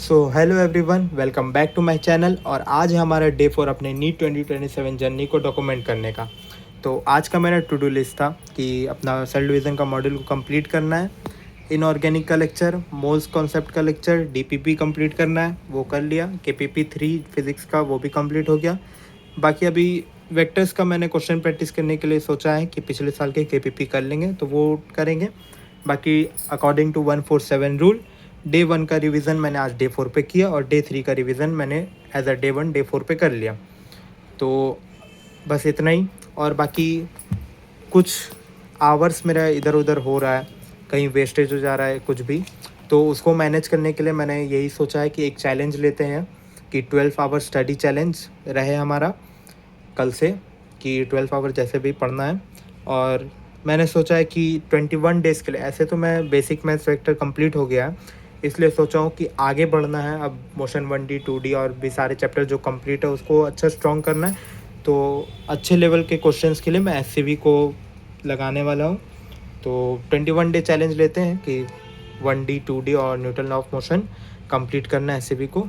So hello everyone, welcome back to my channel. और आज है हमारा डे 4 अपने नीट 2027 जर्नी को डॉक्यूमेंट करने का। तो आज का मेरा टू डू लिस्ट था कि अपना सेल डिवीज़न का मॉड्यूल को कंप्लीट करना है, इनऑर्गेनिक का लेक्चर, मोल्स कॉन्सेप्ट का लेक्चर, डीपीपी कंप्लीट करना है, वो कर लिया। केपीपी 3 फिज़िक्स का वो भी कंप्लीट हो गया। बाकी अभी वेक्टर्स का मैंने क्वेश्चन प्रैक्टिस करने के लिए सोचा है कि पिछले साल के केपीपी कर लेंगे, तो वो करेंगे। बाकी अकॉर्डिंग टू 147 रूल डे 1 का रिवीजन मैंने आज डे 4 पे किया और डे 3 का रिवीजन मैंने एज अ डे 1 डे 4 पे कर लिया। तो बस इतना ही। और बाकी कुछ आवर्स मेरा इधर उधर हो रहा है, कहीं वेस्टेज हो जा रहा है कुछ भी, तो उसको मैनेज करने के लिए मैंने यही सोचा है कि एक चैलेंज लेते हैं कि 12 आवर स्टडी चैलेंज रहे हमारा कल से, कि 12 आवर जैसे भी पढ़ना है। और मैंने सोचा है कि 21 डेज़ के लिए, ऐसे तो मैं बेसिक मैथ्स वेक्टर कंप्लीट हो गया है, इसलिए सोचा हूँ कि आगे बढ़ना है। अब मोशन 1D 2D और भी सारे चैप्टर जो कंप्लीट है उसको अच्छा स्ट्रॉन्ग करना है। तो अच्छे लेवल के क्वेश्चंस के लिए मैं एससीवी को लगाने वाला हूँ। तो 21 डे चैलेंज लेते हैं कि 1D 2D और Newton law of motion complete करना है एससीवी को।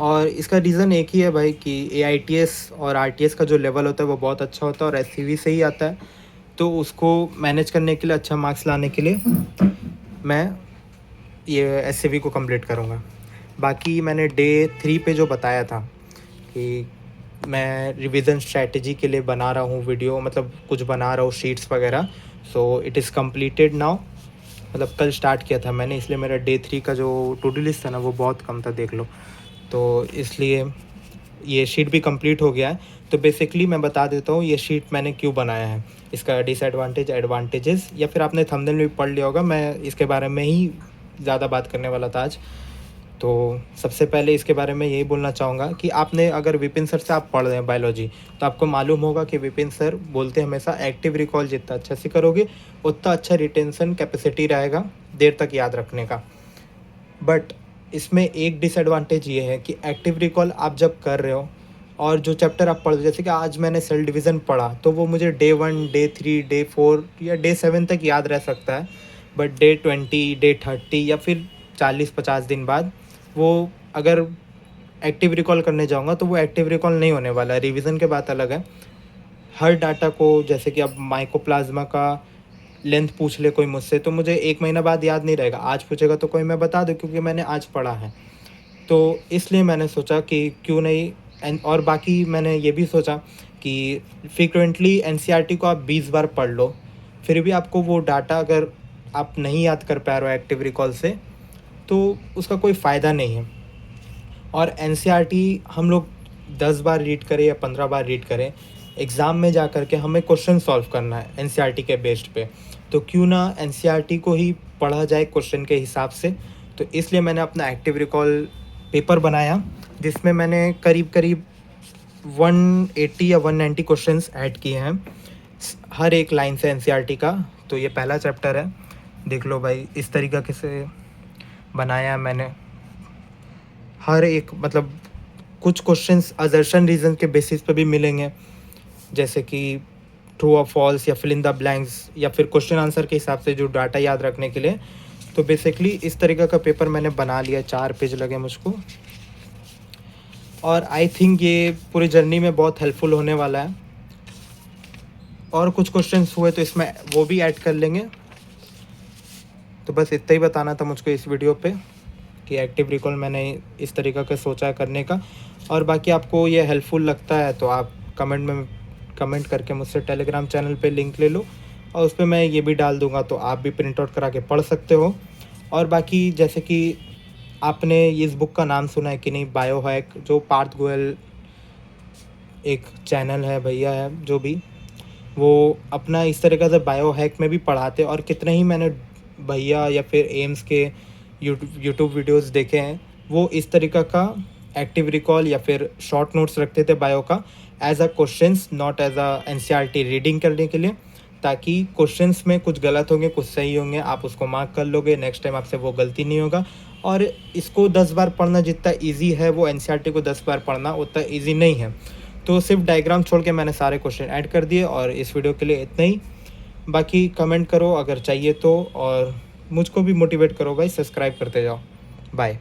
और इसका रीज़न एक ही है भाई कि AITS और RTS का जो लेवल होता है वो बहुत अच्छा होता है और एससीवी से ही आता है। तो उसको मैनेज करने के लिए, अच्छा मार्क्स लाने के लिए मैं ये एससीवी को कंप्लीट करूँगा। बाकी मैंने डे 3 पे जो बताया था कि मैं रिवीजन स्ट्रैटेजी के लिए बना रहा हूँ वीडियो, मतलब कुछ बना रहा हूँ शीट्स वगैरह। So it is completed now, मतलब कल स्टार्ट किया था मैंने, इसलिए मेरा डे 3 का जो टू डू लिस्ट था ना वो बहुत कम था, देख लो। तो इसलिए ये शीट भी कंप्लीट हो गया है। तो बेसिकली मैं बता देता हूँ ये शीट मैंने क्यों बनाया है, इसका डिसएडवांटेज, एडवांटेजेस, या फिर आपने थंबनेल में भी पढ़ लिया होगा, मैं इसके बारे में ही ज़्यादा बात करने वाला था आज। तो सबसे पहले इसके बारे में यही बोलना चाहूँगा कि आपने अगर विपिन सर से आप पढ़ रहे हैं बायोलॉजी, तो आपको मालूम होगा कि विपिन सर बोलते हैं हमेशा एक्टिव रिकॉल जितना अच्छा से करोगे उतना अच्छा रिटेंशन कैपेसिटी रहेगा देर तक याद रखने का। बट इसमें एक डिसएडवांटेज ये है कि एक्टिव रिकॉल आप जब कर रहे हो और जो चैप्टर आप पढ़ रहे हो, जैसे कि आज मैंने सेल डिवीज़न पढ़ा, तो वो मुझे डे 1 डे 3 डे 4 या डे 7 तक याद रह सकता है। बट डे 20 डे 30 या फिर 40-50 दिन बाद वो अगर एक्टिव रिकॉल करने जाऊँगा तो वो एक्टिव रिकॉल नहीं होने वाला है। रिवीजन के बात अलग है। हर डाटा को, जैसे कि अब माइकोप्लाज्मा का लेंथ पूछ ले कोई मुझसे, तो मुझे 1 महीना बाद याद नहीं रहेगा। आज पूछेगा तो कोई मैं बता दूँ क्योंकि मैंने आज पढ़ा है। तो इसलिए मैंने सोचा कि क्यों नहीं। और बाकी मैंने ये भी सोचा कि फ्रीक्वेंटली एनसीईआरटी को आप 20 बार पढ़ लो, फिर भी आपको वो डाटा अगर आप नहीं याद कर पा रहे हो एक्टिव रिकॉल से, तो उसका कोई फ़ायदा नहीं है। और एनसीईआरटी हम लोग 10 बार रीड करें या 15 बार रीड करें, एग्ज़ाम में जा कर के हमें क्वेश्चन सॉल्व करना है एनसीईआरटी के बेस्ड पे। तो क्यों ना एनसीईआरटी को ही पढ़ा जाए क्वेश्चन के हिसाब से। तो इसलिए मैंने अपना एक्टिव रिकॉल पेपर बनाया जिसमें मैंने करीब करीब 180 या 190 क्वेश्चंस ऐड किए हैं हर एक लाइन से एनसीईआरटी का। तो ये पहला चैप्टर है, देख लो भाई, इस तरीके से बनाया मैंने। हर एक, मतलब कुछ क्वेश्चंस असर्शन रीजन के बेसिस पे भी मिलेंगे, जैसे कि ट्रू और फॉल्स या फिल इन द ब्लैंक्स, या फिर क्वेश्चन आंसर के हिसाब से जो डाटा याद रखने के लिए। तो बेसिकली इस तरीके का पेपर मैंने बना लिया, 4 पेज लगे मुझको। और आई थिंक ये पूरी जर्नी में बहुत हेल्पफुल होने वाला है। और कुछ क्वेश्चंस हुए तो इसमें वो भी ऐड कर लेंगे। तो बस इतना ही बताना था मुझको इस वीडियो पे कि एक्टिव रिकॉल मैंने इस तरीक़े का सोचा है करने का। और बाकी आपको ये हेल्पफुल लगता है तो आप कमेंट करके मुझसे टेलीग्राम चैनल पे लिंक ले लो, और उस पर मैं ये भी डाल दूँगा, तो आप भी प्रिंट आउट करा के पढ़ सकते हो। और बाकी जैसे कि आपने इस बुक का नाम सुना है कि नहीं, बायोहैक, जो पार्थ गोयल एक चैनल है, भैया है जो भी, वो अपना इस तरीक़े से बायोहैक में भी पढ़ाते हैं। और कितने ही मैंने भैया या फिर एम्स के यूट्यूब वीडियोस देखे हैं, वो इस तरीक़ा का एक्टिव रिकॉल या फिर शॉर्ट नोट्स रखते थे बायो का as a questions, not as a NCERT reading करने के लिए, ताकि क्वेश्चंस में कुछ गलत होंगे कुछ सही होंगे, आप उसको मार्क कर लोगे, नेक्स्ट टाइम आपसे वो गलती नहीं होगा। और इसको 10 बार पढ़ना जितना ईजी है, वो एनसीईआरटी को 10 बार पढ़ना उतना ईजी नहीं है। तो सिर्फ डायग्राम छोड़ के मैंने सारे क्वेश्चन ऐड कर दिए, और इस वीडियो के लिए इतना ही। बाकी कमेंट करो अगर चाहिए तो, और मुझको भी मोटिवेट करो भाई, सब्सक्राइब करते जाओ। बाय।